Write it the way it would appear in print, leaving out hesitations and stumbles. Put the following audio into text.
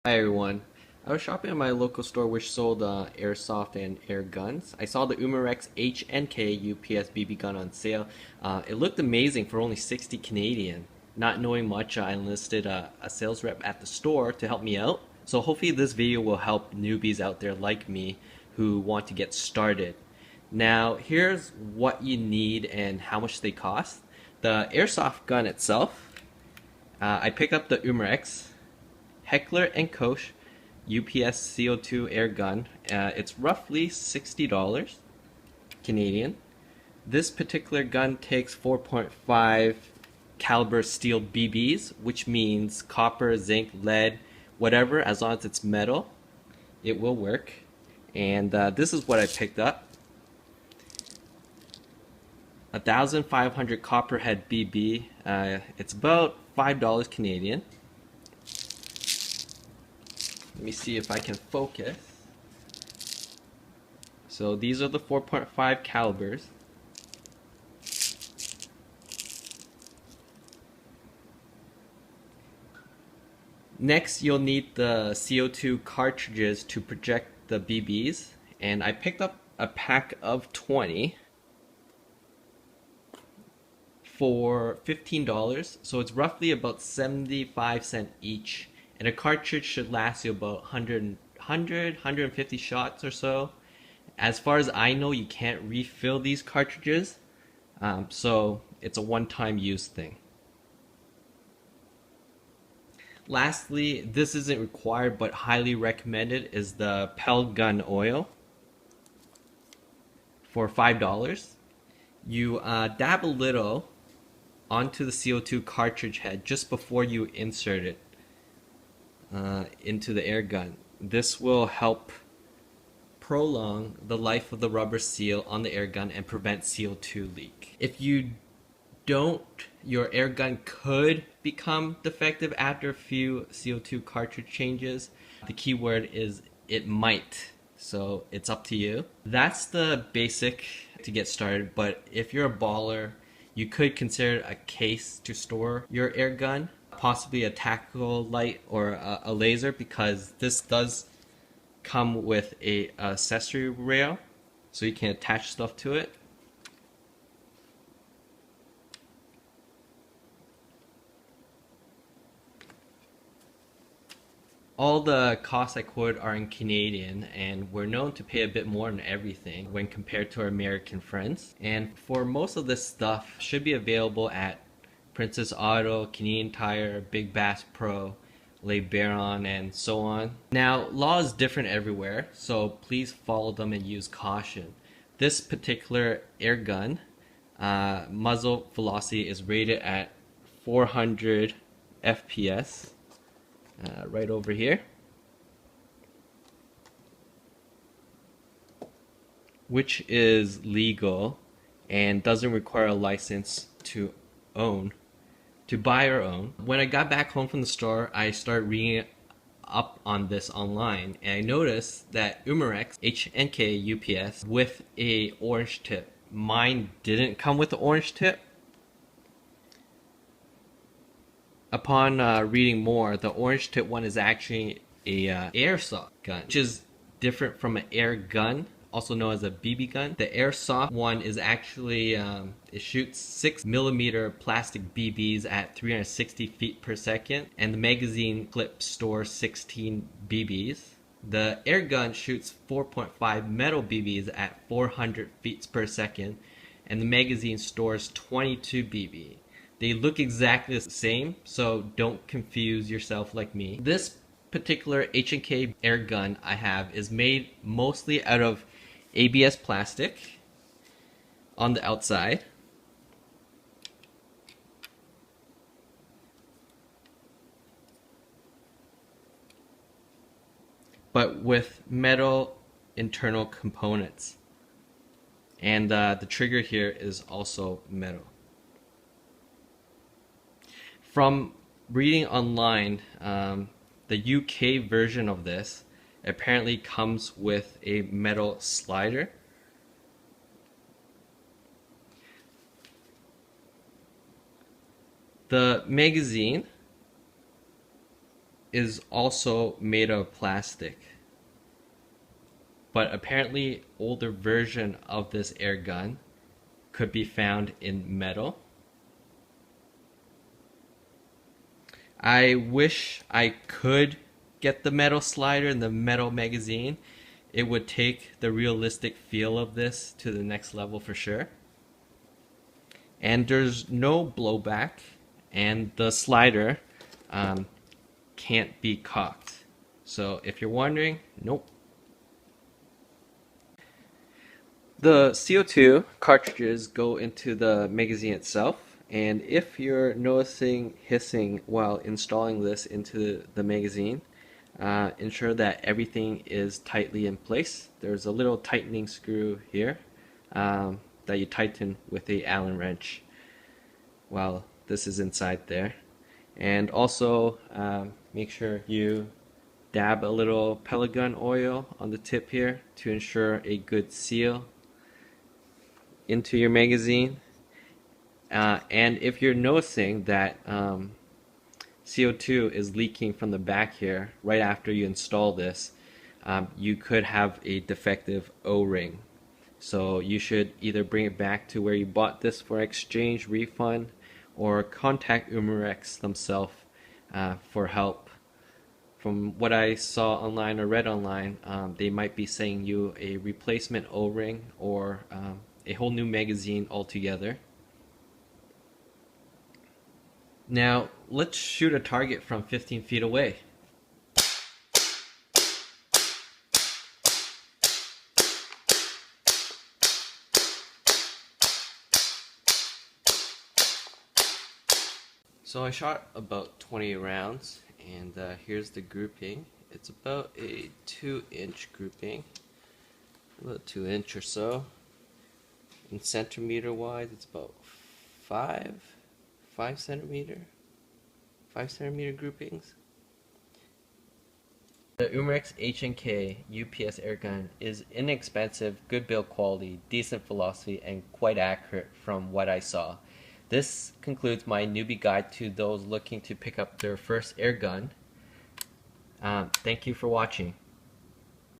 Hi everyone. I was shopping at my local store which sold airsoft and air guns. I saw the Umarex HNK UPS BB gun on sale. It looked amazing for only 60 Canadian. Not knowing much, I enlisted a sales rep at the store to help me out. So hopefully this video will help newbies out there like me who want to get started. Now here's what you need and how much they cost. The airsoft gun itself, I picked up the Umarex Heckler Koch UPS CO2 air gun. It's roughly $60 Canadian. This particular gun takes 4.5 caliber steel BBs, which means copper, zinc, lead, whatever, as long as it's metal, it will work. And this is what I picked up. 1,500 copperhead BB. It's about $5 Canadian. Let me see if I can focus. So these are the 4.5 calibers. Next, you'll need the CO2 cartridges to project the BBs, and I picked up a pack of 20 for $15, so it's roughly about 75 cents each, and a cartridge should last you about 150 shots or so. As far as I know, you can't refill these cartridges, so it's a one-time use thing. Lastly, this isn't required but highly recommended, is the pellet gun oil for $5. You dab a little onto the CO2 cartridge head just before you insert it into the air gun. This will help prolong the life of the rubber seal on the air gun and prevent CO2 leak. If you don't, your air gun could become defective after a few CO2 cartridge changes. The key word is it might, so it's up to you. That's the basic to get started, but if you're a baller, you could consider a case to store your air gun, possibly a tactical light or a laser, because this does come with a accessory rail, so you can attach stuff to it. All the costs I quoted are in Canadian, and we're known to pay a bit more on everything when compared to our American friends. And for most of this stuff, should be available at Princess Auto, Canadian Tire, Big Bass Pro, Le Baron, and so on. Now, law is different everywhere, so please follow them and use caution. This particular air gun, muzzle velocity is rated at 400 FPS. Right over here, which is legal and doesn't require a license to buy or own. When I got back home from the store, I started reading up on this online, and I noticed that Umarex HNK UPS with a orange tip. Mine didn't come with the orange tip. Upon reading more, the orange tip one is actually a airsoft gun, which is different from an air gun, also known as a BB gun. The airsoft one is actually, it shoots 6mm plastic BBs at 360 feet per second, and the magazine clip stores 16 BBs. The air gun shoots 4.5 metal BBs at 400 feet per second, and the magazine stores 22 BB. They look exactly the same, so don't confuse yourself like me. This particular H&K air gun I have is made mostly out of ABS plastic on the outside. But with metal internal components. And the trigger here is also metal. From reading online, the UK version of this apparently comes with a metal slider. The magazine is also made of plastic, but apparently older version of this air gun could be found in metal. I wish I could get the metal slider and the metal magazine. It would take the realistic feel of this to the next level for sure. And there's no blowback, and the slider can't be cocked. So if you're wondering, nope. The CO2 cartridges go into the magazine itself, and if you're noticing hissing while installing this into the magazine, ensure that everything is tightly in place. There's a little tightening screw here that you tighten with a Allen wrench while this is inside there. And also make sure you dab a little pellet gun oil on the tip here to ensure a good seal into your magazine. And if you're noticing that CO2 is leaking from the back here right after you install this, you could have a defective O-ring. So you should either bring it back to where you bought this for exchange, refund, or contact Umarex themselves for help. From what I saw online or read online, they might be sending you a replacement O-ring or a whole new magazine altogether. Now, let's shoot a target from 15 feet away. So I shot about 20 rounds, and here's the grouping. It's about a 2-inch grouping, about 2 inch or so. In centimeter wise, it's about 5 centimeter groupings. The Umarex H&K UPS airgun is inexpensive, good build quality, decent velocity, and quite accurate from what I saw. This concludes my newbie guide to those looking to pick up their first airgun. Thank you for watching.